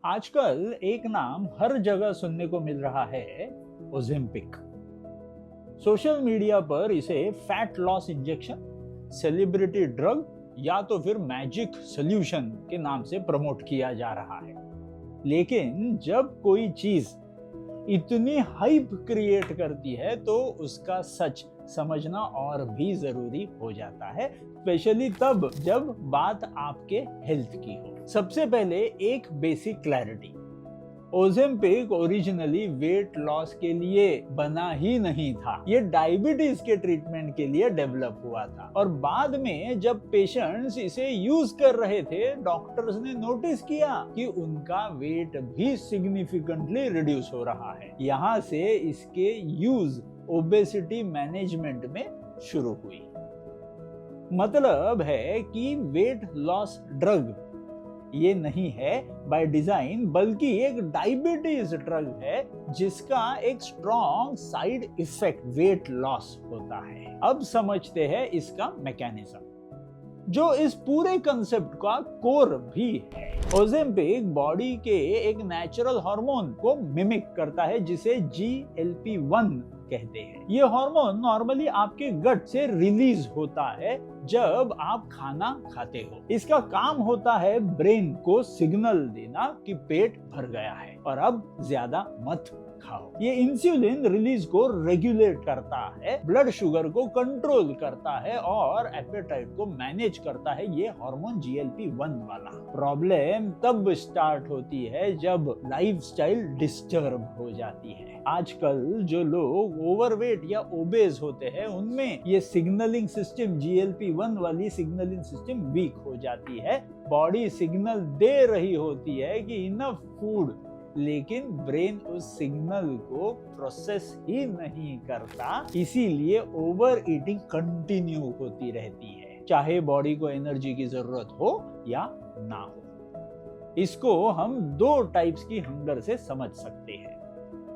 आजकल एक नाम हर जगह सुनने को मिल रहा है, ओजेम्पिक। सोशल मीडिया पर इसे fat loss injection, celebrity drug या तो फिर मैजिक सॉल्यूशन के नाम से प्रमोट किया जा रहा है। लेकिन जब कोई चीज इतनी हाइप क्रिएट करती है तो उसका सच समझना और भी जरूरी हो जाता है, स्पेशली तब जब बात आपके हेल्थ की हो। सबसे पहले एक basic clarity, Ozempic originally weight loss के लिए बना ही नहीं था। ये डायबिटीज के ट्रीटमेंट के लिए डेवलप हुआ था और बाद में जब पेशेंट्स इसे यूज कर रहे थे, डॉक्टर्स ने नोटिस किया कि उनका वेट भी सिग्निफिकेंटली रिड्यूस हो रहा है। यहाँ से इसके यूज ओबेसिटी मैनेजमेंट में शुरू हुई। मतलब है कि वेट लॉस ड्रग ये नहीं है बाय डिजाइन, बल्कि एक डायबिटीज ड्रग है जिसका एक strong side effect weight loss होता है। अब समझते हैं इसका मैकेनिज्म, जो इस पूरे कंसेप्ट का कोर भी है। ओजेम्पिक बॉडी के एक नेचुरल हार्मोन को मिमिक करता है जिसे GLP-1 कहते हैं। ये हार्मोन नॉर्मली आपके गट से रिलीज होता है जब आप खाना खाते हो। इसका काम होता है ब्रेन को सिग्नल देना कि पेट भर गया है और अब ज्यादा मत खाओ। ये इंसुलिन रिलीज को रेगुलेट करता है, ब्लड शुगर को कंट्रोल करता है और एपेटाइट को मैनेज करता है, ये हार्मोन GLP-1 वाला। प्रॉब्लम तब स्टार्ट होती है जब लाइफस्टाइल डिस्टर्ब हो जाती है। आजकल जो लोग ओवरवेट या ओबेज होते हैं, उनमें ये सिग्नलिंग सिस्टम, GLP-1 वाली सिग्नलिंग सिस्टम वीक हो जाती है। बॉडी सिग्नल दे रही होती है कि इनफ फूड, लेकिन ब्रेन उस सिग्नल को प्रोसेस ही नहीं करता, इसीलिए ओवर ईटिंग कंटिन्यू होती रहती है, चाहे बॉडी को एनर्जी की जरूरत हो या ना हो। इसको हम दो टाइप्स की हंगर से समझ सकते हैं।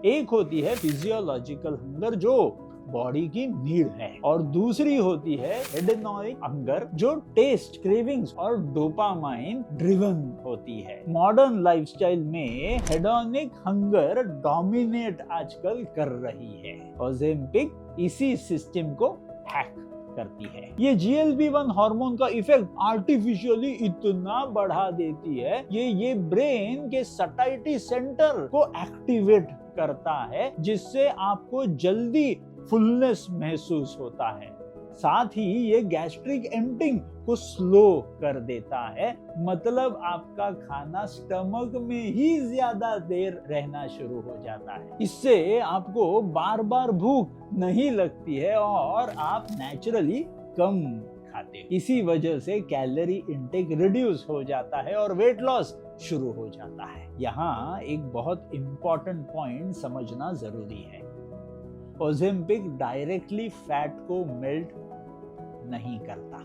एक होती है फिजियोलॉजिकल हंगर, जो बॉडी की नीड है, और दूसरी होती है हेडोनिक हंगर, जो टेस्ट, क्रेविंग्स और डोपामाइन ड्रिवन होती है। मॉडर्न लाइफस्टाइल में हेडोनिक हंगर डोमिनेट आजकल कर रही है। ओजेम्पिक इसी सिस्टम को हैक करती है। ये GLP-1 हार्मोन का इफेक्ट आर्टिफिशियली इतना बढ़ा देती है, ये ब्रेन के सटाइटी सेंटर को एक्टिवेट करता है, जिससे आपको जल्दी फुलनेस महसूस होता है। साथ ही ये गैस्ट्रिक एम्प्टिंग को स्लो कर देता है, मतलब आपका खाना स्टमक में ही ज्यादा देर रहना शुरू हो जाता है। इससे आपको बार बार भूख नहीं लगती है और आप नेचुरली कम खाते हैं। इसी वजह से कैलोरी इंटेक रिड्यूस हो जाता है और वेट लॉस शुरू हो जाता है। यहाँ एक बहुत इंपॉर्टेंट पॉइंट समझना जरूरी है। ओजेम्पिक डायरेक्टली फैट को मेल्ट नहीं करता,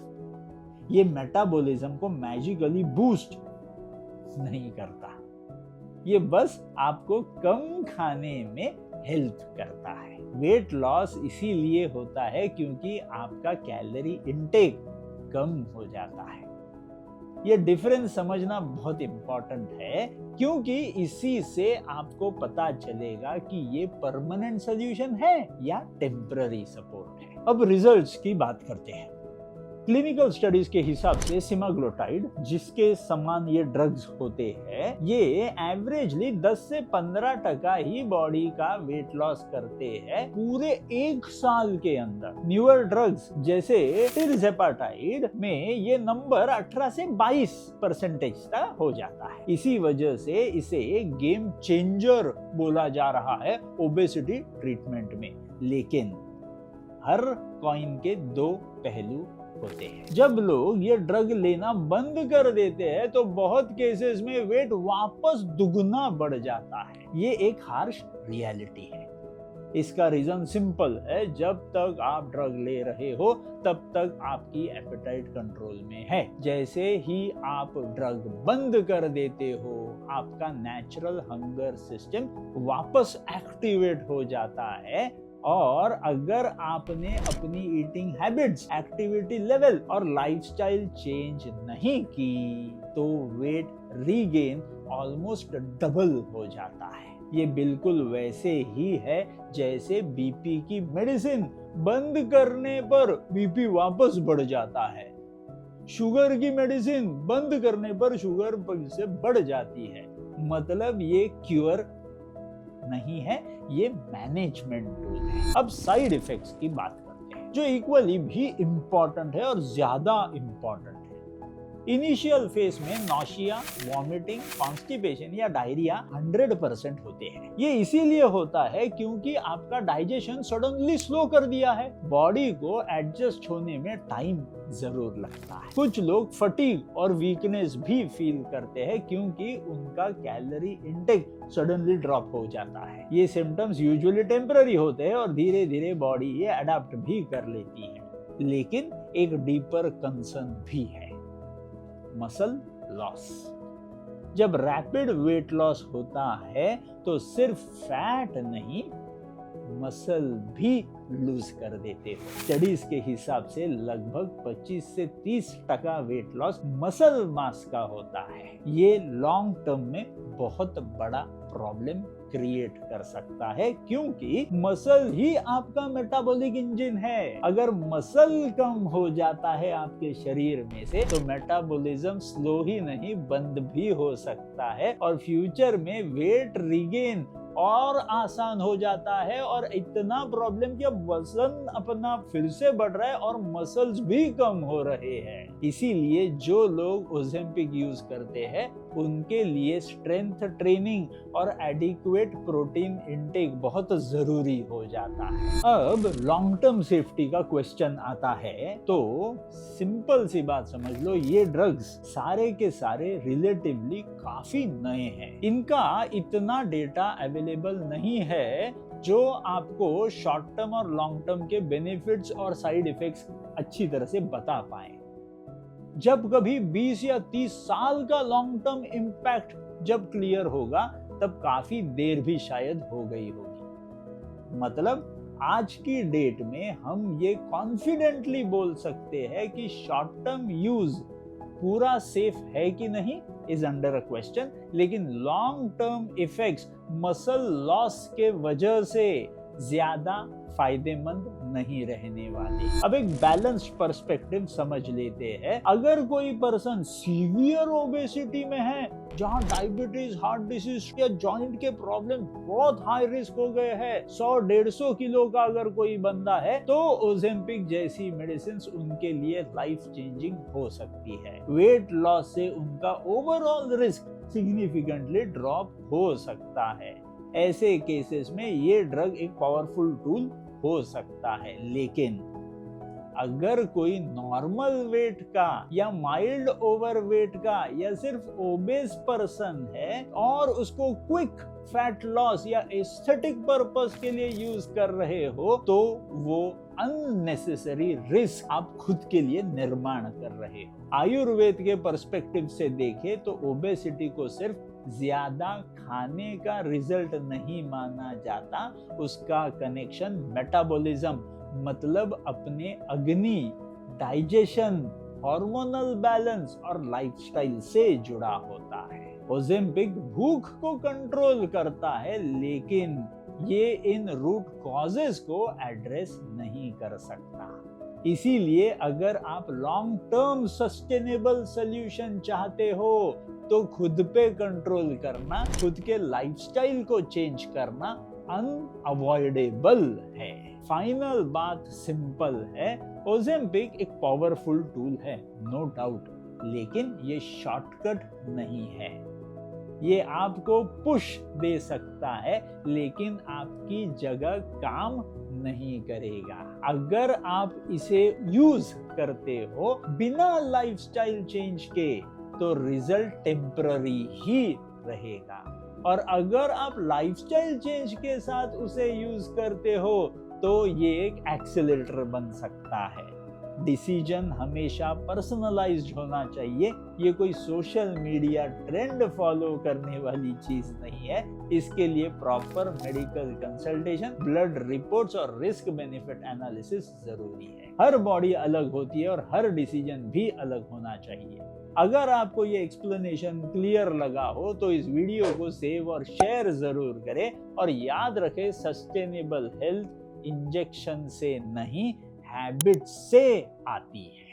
ये मेटाबॉलिज्म को मैजिकली बूस्ट नहीं करता, ये बस आपको कम खाने में हेल्प करता है। वेट लॉस इसीलिए होता है क्योंकि आपका कैलोरी इंटेक कम हो जाता है। ये डिफरेंस समझना बहुत इंपॉर्टेंट है, क्योंकि इसी से आपको पता चलेगा कि ये परमानेंट सॉल्यूशन है या टेम्पररी सपोर्ट है। अब रिजल्ट्स की बात करते हैं। क्लिनिकल स्टडीज के हिसाब से सेमाग्लोटाइड, जिसके समान ये ड्रग्स होते हैं, ये एवरेजली 10 से 15% ही बॉडी का वेट लॉस करते हैं पूरे एक साल के अंदर। न्यूअर ड्रग्स जैसे टिरज़ेपाटाइड में ये नंबर 18 से 22% तक हो जाता है। इसी वजह से इसे गेम चेंजर बोला जा रहा है ओबेसिटी ट्रीटमेंट में। लेकिन हर कॉइन के दो पहलू होते हैं। जब लोग ये ड्रग लेना बंद कर देते हैं तो बहुत केसेस में वेट वापस दुगना बढ़ जाता है। ये एक हार्श रियलिटी है। इसका रीजन सिंपल है, जब तक आप ड्रग ले रहे हो तब तक आपकी एपेटाइट कंट्रोल में है। जैसे ही आप ड्रग बंद कर देते हो, आपका नेचुरल हंगर सिस्टम वापस एक्टिवेट हो जाता है, और अगर आपने अपनी ईटिंग हैबिट्स, एक्टिविटी लेवल और लाइफस्टाइल चेंज नहीं की तो वेट रीगेन ऑलमोस्ट डबल हो जाता है। ये बिल्कुल वैसे ही है जैसे बीपी की मेडिसिन बंद करने पर बीपी वापस बढ़ जाता है, शुगर की मेडिसिन बंद करने पर शुगर फिर से बढ़ जाती है। मतलब ये क्योर नहीं है, ये मैनेजमेंट टूल है। अब साइड इफेक्ट्स की बात करते हैं जो इक्वली भी इंपॉर्टेंट है और ज्यादा इंपॉर्टेंट है। इनिशियल फेज में नॉशिया, वॉमिटिंग, कॉन्स्टिपेशन या डायरिया 100% होते हैं। ये इसीलिए होता है क्योंकि आपका डाइजेशन सडनली स्लो कर दिया है। बॉडी को एडजस्ट होने में टाइम जरूर लगता है। कुछ लोग फटीग और वीकनेस भी फील करते हैं क्योंकि उनका कैलोरी इंटेक सडनली ड्रॉप हो जाता है। ये सिम्टम्स यूजुअली टेम्पररी होते हैं और धीरे धीरे बॉडी ये अडेप्ट भी कर लेती है। लेकिन एक डीपर कंसर्न भी है, मसल लॉस। जब रैपिड वेट लॉस होता है तो सिर्फ फैट नहीं, मसल भी लूज कर देते हो। स्टडीज के हिसाब से लगभग 25 से 30% वेट लॉस मसल मास का होता है। ये लॉन्ग टर्म में बहुत बड़ा प्रॉब्लम क्रिएट कर सकता है क्योंकि मसल ही आपका मेटाबॉलिक इंजन है। अगर मसल कम हो जाता है आपके शरीर में से तो मेटाबॉलिज्म स्लो ही नहीं बंद भी हो सकता है और फ्यूचर में वेट रिगेन और आसान हो जाता है। और इतना प्रॉब्लम कि अब वजन अपना फिर से बढ़ रहा है और मसल्स भी कम हो रहे हैं। इसीलिए जो लोग ओजेम्पिक यूज करते हैं उनके लिए स्ट्रेंथ ट्रेनिंग और एडिक्वेट प्रोटीन इंटेक बहुत जरूरी हो जाता है। अब लॉन्ग टर्म सेफ्टी का क्वेश्चन आता है तो सिंपल सी बात समझ लो, ये ड्रग्स सारे के सारे रिलेटिवली काफी नए हैं। इनका इतना डेटा अवेलेबल नहीं है जो आपको शॉर्ट टर्म और लॉन्ग टर्म के बेनिफिट्स और साइड इफेक्ट्स अच्छी तरह से बता पाए। जब कभी 20 या 30 साल का लॉन्ग टर्म इम्पैक्ट जब क्लियर होगा तब काफी देर भी शायद हो गई होगी। मतलब आज की डेट में हम ये कॉन्फिडेंटली बोल सकते हैं कि शॉर्ट टर्म यूज पूरा सेफ है कि नहीं इज अंडर अ क्वेश्चन, लेकिन long term effects muscle loss के वजह से ज्यादा फायदेमंद नहीं रहने वाले। अब एक बैलेंस्ड पर्सपेक्टिव समझ लेते हैं। अगर कोई पर्सन सीवियर ओबेसिटी में है, जहां डायबिटीज, हार्ट डिसीज या जॉइंट के प्रॉब्लम बहुत हाई रिस्क हो गए हैं, 100-150 किलो का अगर कोई बंदा है तो ओजेम्पिक जैसी मेडिसिन उनके लिए लाइफ चेंजिंग हो सकती है। वेट लॉस से उनका ओवरऑल रिस्क सिग्निफिकेंटली ड्रॉप हो सकता है। ऐसे केसेस में ये ड्रग एक पावरफुल टूल हो सकता है। लेकिन अगर कोई नॉर्मल वेट का या माइल्ड ओवरवेट का या सिर्फ ओबेस पर्सन है और उसको क्विक फैट लॉस या एस्थेटिक पर्पस के लिए यूज कर रहे हो तो वो अननेसेसरी रिस्क आप खुद के लिए निर्माण कर रहे हो। आयुर्वेद के पर्सपेक्टिव से देखें तो ओबेसिटी को सिर्फ ज्यादा खाने का रिजल्ट नहीं माना जाता, उसका कनेक्शन मेटाबॉलिज्म मतलब अपने अग्नि, डाइजेशन, हार्मोनल बैलेंस और लाइफस्टाइल से जुड़ा होता है। ओजेम्पिक भूख को कंट्रोल करता है लेकिन ये इन रूट कॉजेस को एड्रेस नहीं कर सकता। इसीलिए अगर आप लॉन्ग टर्म सस्टेनेबल सॉल्यूशन चाहते हो तो खुद पे कंट्रोल करना, खुद के लाइफस्टाइल को चेंज करना अनअवॉइडेबल है। फाइनल बात सिंपल है, ओजेम्पिक एक पावरफुल टूल है, नो डाउट, लेकिन ये शॉर्टकट नहीं है। ये आपको पुश दे सकता है लेकिन आपकी जगह काम नहीं करेगा। अगर आप इसे यूज करते हो बिना लाइफस्टाइल चेंज के तो रिजल्ट टेम्पररी ही रहेगा, और अगर आप लाइफस्टाइल चेंज के साथ उसे यूज करते हो तो ये एक एक्सेलेरेटर बन सकता है। डिसीजन हमेशा पर्सनलाइज्ड होना चाहिए। ये कोई सोशल मीडिया ट्रेंड फॉलो करने वाली चीज नहीं है। इसके लिए proper medical consultation, blood reports और रिस्क बेनिफिट एनालिसिस जरूरी है। हर बॉडी अलग होती है और हर डिसीजन भी अलग होना चाहिए। अगर आपको ये एक्सप्लेनेशन क्लियर लगा हो तो इस वीडियो को सेव और शेयर जरूर करें, और याद रखें सस्टेनेबल हेल्थ इंजेक्शन से नहीं, हैबिट से आती है।